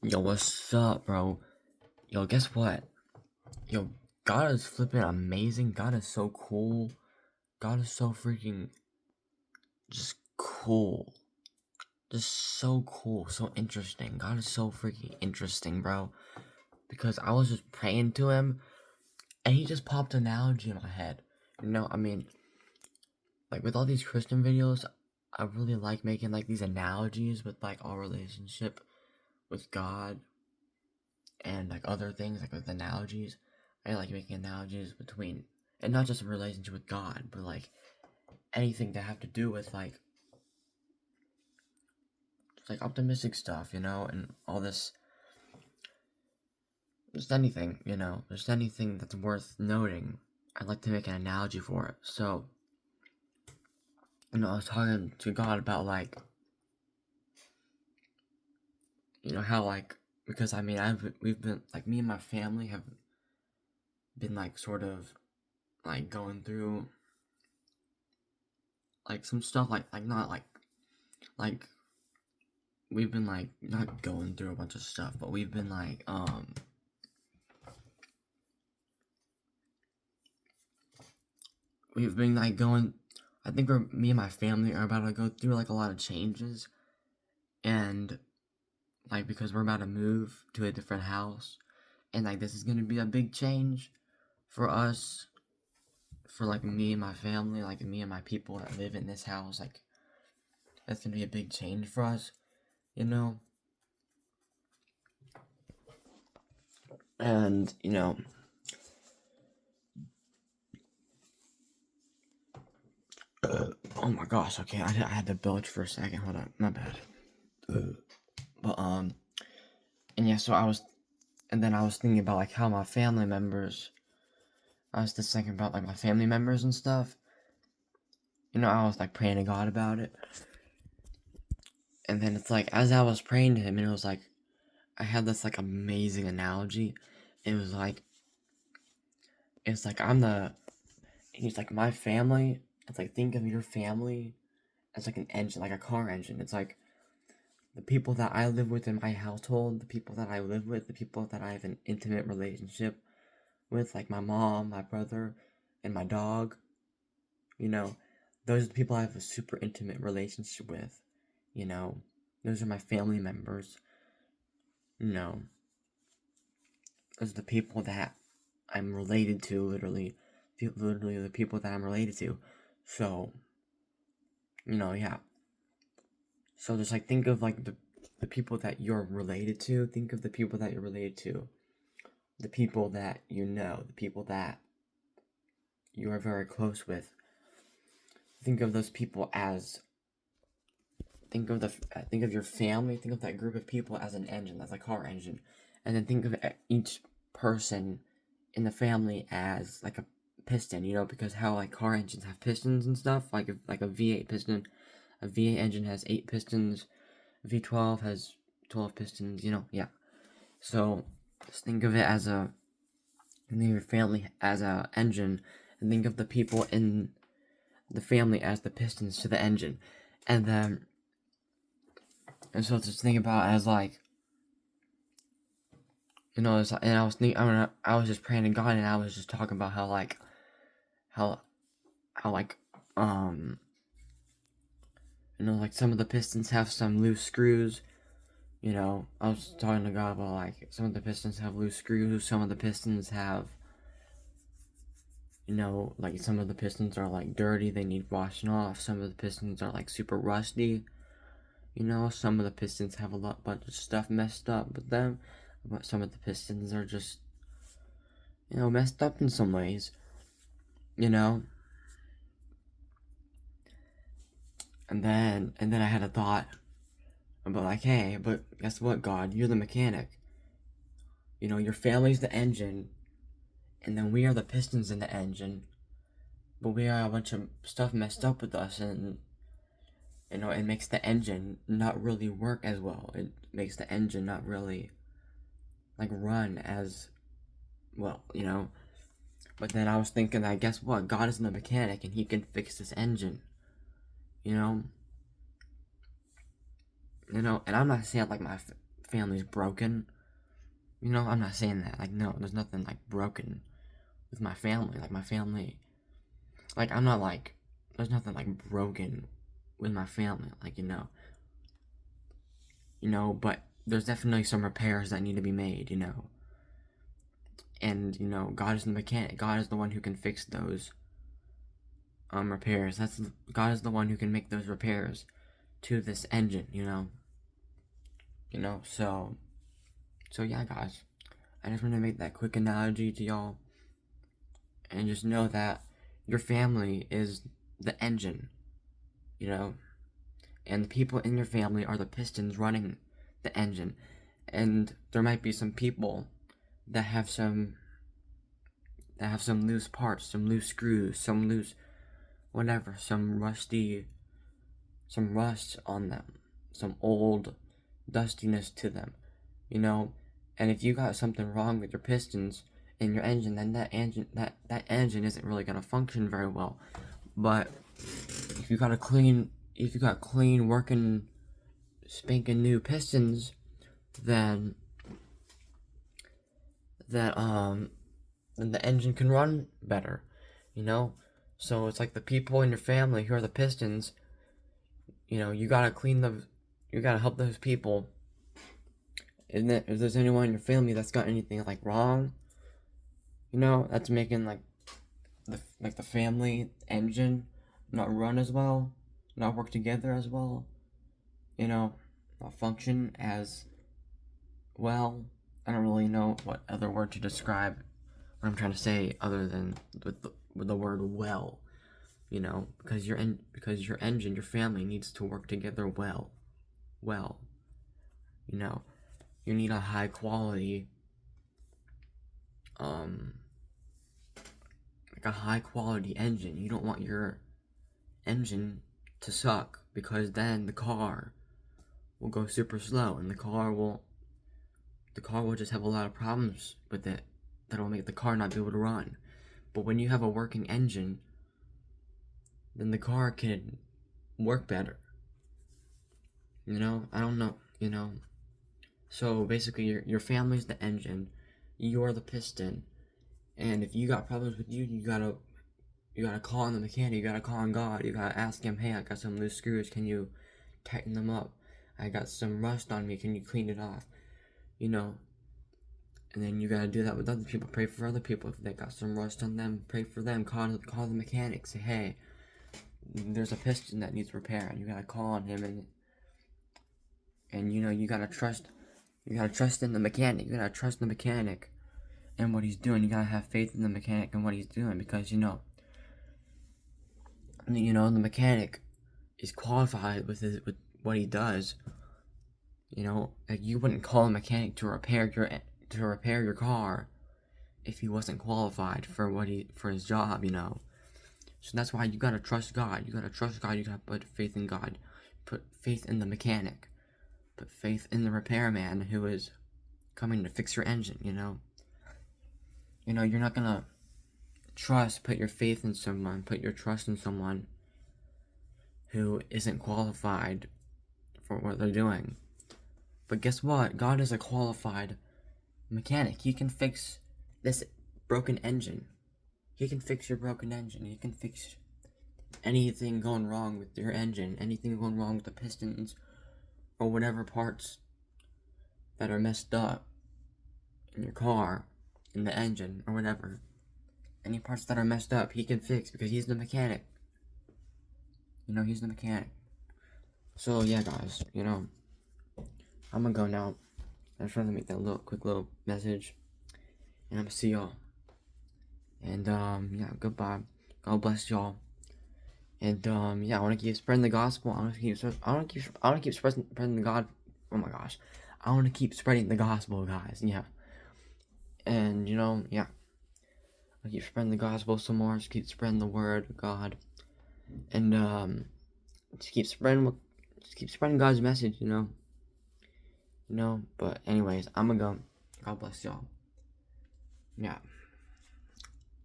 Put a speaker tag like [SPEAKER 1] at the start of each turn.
[SPEAKER 1] Yo, what's up, bro? Yo, guess what? Yo, God is flipping amazing. God is so cool. God is so freaking just cool. Just so cool, so interesting. God is so freaking interesting, bro. Because I was just praying to him and he just popped an analogy in my head. I mean, like with all these Christian videos, I really like making like these analogies with like our relationship with God and like other things, like with analogies. I like making analogies between, and not just a relationship with God, but like anything that have to do with like just like optimistic stuff, and all this, just anything, just anything that's worth noting. I'd like to make an analogy for it. So, I was talking to God about like, how like, because I mean, we've been like, me and my family have been like sort of like going through like some stuff, like not like we've been like not going through a bunch of stuff, but we've been like we've been like going. I think me and my family are about to go through like a lot of changes, and like because we're about to move to a different house, and like this is gonna be a big change for us, for like me and my family, like me and my people that live in this house. Like that's gonna be a big change for us, you know. And oh my gosh, okay, I had to belch for a second. Hold on, my bad. But and yeah, so I was thinking about like how my family members. I was just thinking about like my family members and stuff. I was like praying to God about it, and then it's like as I was praying to Him, and it was like I had this like amazing analogy. It was like it's like I'm the. He's like my family. It's like think of your family as like an engine, like a car engine. It's like the people that I live with in my household, the people that I live with, the people that I have an intimate relationship with, like my mom, my brother, and my dog. You know, those are the people I have a super intimate relationship with. You know, those are my family members. You know, those are the people that I'm related to, literally the people that I'm related to. So, yeah. So just like think of like the people that you're related to. Think of the people that you're related to. The people that you know, the people that you are very close with. Think of those people as think of your family, think of that group of people as an engine, as a car engine, and then think of each person in the family as like a piston, because how like car engines have pistons and stuff, like a V8 piston, a V8 engine has 8 pistons, V12 has 12 pistons, yeah. So just think of it as think of your family as a engine, and think of the people in the family as the pistons to the engine, and then and so just think about as like and I was thinking, I was just praying to God, and I was just talking about how like how how like like some of the pistons have some loose screws. I was talking to God about like some of the pistons have loose screws, some of the pistons have like some of the pistons are like dirty, they need washing off, some of the pistons are like super rusty. Some of the pistons have a bunch of stuff messed up with them, but some of the pistons are just, messed up in some ways, you know? And then I had a thought about like, hey, but guess what, God? You're the mechanic. Your family's the engine, and then we are the pistons in the engine, but we are a bunch of stuff messed up with us, and it makes the engine not really work as well. It makes the engine not really like run as well, But then I was thinking that guess what? God isn't a mechanic and he can fix this engine. You know? And I'm not saying like my family's broken. You know, I'm not saying that. Like, no, there's nothing, like, broken with my family. Like, my family, like, I'm not, like, there's nothing, like, broken with my family. Like, but there's definitely some repairs that need to be made, And, God is the mechanic. God is the one who can fix those repairs. God is the one who can make those repairs to this engine, So yeah, guys. I just want to make that quick analogy to y'all. And just know that your family is the engine, And the people in your family are the pistons running the engine. And there might be some people that have some loose parts, some loose screws, some loose whatever, some rust on them, some old dustiness to them, And if you got something wrong with your pistons in your engine, then that engine isn't really gonna function very well. But if you got clean working spanking new pistons, then the engine can run better, So it's like the people in your family who are the pistons, you gotta help those people. And then if there's anyone in your family that's got anything like wrong, that's making like the family engine not run as well, not work together as well, not function as well. I don't really know what other word to describe what I'm trying to say other than with the word well, because your engine, your family needs to work together well, you need a high quality, like a high quality engine. You don't want your engine to suck, because then the car will go super slow, and the car will just have a lot of problems with it that will make the car not be able to run. But when you have a working engine, then the car can work better. I don't know, So basically, your family's the engine, you're the piston, and if you got problems with you gotta call on the mechanic, you gotta call on God, you gotta ask him, hey, I got some loose screws, can you tighten them up? I got some rust on me, can you clean it off? And then you gotta do that with other people. Pray for other people if they got some rust on them. Pray for them. Call the mechanic. Say, hey, there's a piston that needs repair, and you gotta call on him, and you gotta trust. You gotta trust in the mechanic. You gotta trust the mechanic and what he's doing. You gotta have faith in the mechanic and what he's doing, because the mechanic is qualified with what he does. Like, you wouldn't call a mechanic to repair your car if he wasn't qualified for his job, So that's why you gotta trust God. You gotta trust God. You gotta put faith in God. Put faith in the mechanic. Put faith in the repairman who is coming to fix your engine, You're not gonna put your faith in someone, put your trust in someone who isn't qualified for what they're doing. But guess what? God is a qualified mechanic. He can fix this broken engine. He can fix your broken engine. He can fix anything going wrong with your engine, anything going wrong with the pistons, or whatever parts that are messed up in your car, in the engine, or whatever. Any parts that are messed up, he can fix, because he's the mechanic. He's the mechanic. So yeah, guys, I'm gonna go now. I just wanted to make that quick little message, and I'm gonna see y'all. And yeah, goodbye. God bless y'all. And yeah, I want to keep spreading the gospel. I want to keep spreading the God. Oh my gosh, I want to keep spreading the gospel, guys. Yeah. And yeah, I keep spreading the gospel some more. Just keep spreading the word of God, and just keep spreading God's message. But anyways, I'm gonna go. God bless y'all. Yeah.